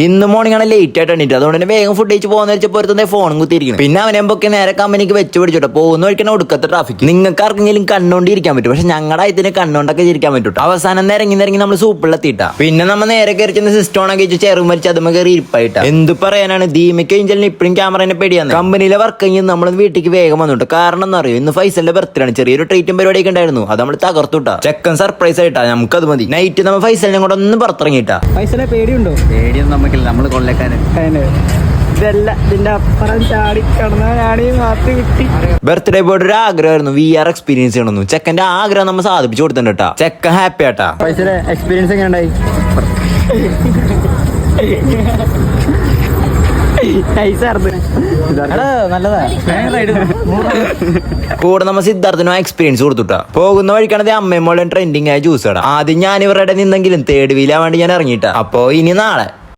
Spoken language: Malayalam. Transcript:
ഇന്ന് മോർണിംഗ് ആണ് ലേറ്റ് ആയിട്ട് എണീറ്റ്, അതുകൊണ്ട് തന്നെ വേഗം ഫുഡ് കഴിച്ച് പോകുന്ന വെച്ചപ്പോൾ ഒരുത്തന്നെ ഫോണും കുത്തിയിരിക്കണം. പിന്നെ അവനെമ്പൊക്കെ നേരെ കമ്പനിക്ക് വെച്ച് പിടിച്ചോട്ടെ, പോകുന്ന വഴിക്കണ ഒടുക്കത്തെ ട്രാഫിക്. നിങ്ങൾക്ക് ആർക്കെങ്കിലും കണ്ണോണ്ടിരിക്കാൻ പറ്റും, പക്ഷെ ഞങ്ങളുടെ ഇതിന് കണ്ണോണ്ടൊക്കെ ചിരിക്കാൻ പറ്റും. അവസാനം നിരങ്ങി നമ്മൾ സൂപ്പിലെത്തിയിട്ടാ. പിന്നെ നമ്മൾ നേരെ കയറിച്ചെന്ന് സിസ്റ്റോണൊക്കെ കഴിച്ച് ചെറും മരിച്ച് അതുമ്മ കയറി ഇരിപ്പായിട്ടാ. എന്ത് പറയാനാണ്, ദീമിക്ക് ഏഞ്ചലിന് ഇപ്പഴും ക്യാമറനെ പേടിയാണ്. കമ്പനിയിലെ വർക്ക് കഴിഞ്ഞ് നമ്മൾ വീട്ടിലേക്ക് വേഗം വന്നിട്ട്. കാരണം എന്ന് അറിയോ, ഇന്ന് ഫൈസലിന്റെ ബർത്ത്ഡേ ആണ്. ചെറിയൊരു ട്രീറ്റും പരിപാടിയൊക്കെ ഉണ്ടായിരുന്നു, അത് നമ്മൾ തകർത്തുട്ടാ. ചെക്കൻ സർപ്രൈസ് ആയിട്ടാ, നമുക്കത് മതി. നൈറ്റ് നമ്മൾ ഫൈസലിനെ കൂടെ ഒന്ന് പുറത്തിറങ്ങിയിട്ടാ. ഫൈസലെ പേടിയുണ്ടോ? പേടിയൊന്നും നമുക്കില്ല, നമ്മള് കൊള്ളക്കാരൻ. ഇതല്ല ഇതിന്റെ അപ്പുറം ചാടി കിട്ടി. ബർത്ത്ഡേ പോയിട്ട് ഒരു ആഗ്രഹമായിരുന്നു VR എക്സ്പീരിയൻസ് ചെയ്യണമെന്നു. ചെക്കന്റെ ആഗ്രഹം നമ്മൾ സാധിപ്പിച്ചു കൊടുത്തിട്ടാ. ചെക്കൻ ഹാപ്പി ആട്ടാ. ഫൈസലെ എക്സ്പീരിയൻസ് എങ്ങനെ ഉണ്ടായി? കൂടെ നമ്മ സിദ്ധാർത്ഥനും എക്സ്പീരിയൻസ് കൊടുത്തുട്ടാ. പോകുന്ന വഴിക്കാണത് അമ്മയും മോളും ട്രെൻഡിങ് ആയ ജ്യൂസ് കട. ആദ്യം ഞാൻ ഇവരുടെ നിന്നെങ്കിലും തേർഡ് വീലാൻ വേണ്ടി ഞാൻ ഇറങ്ങിയിട്ടാ. അപ്പൊ ഇനി നാളെ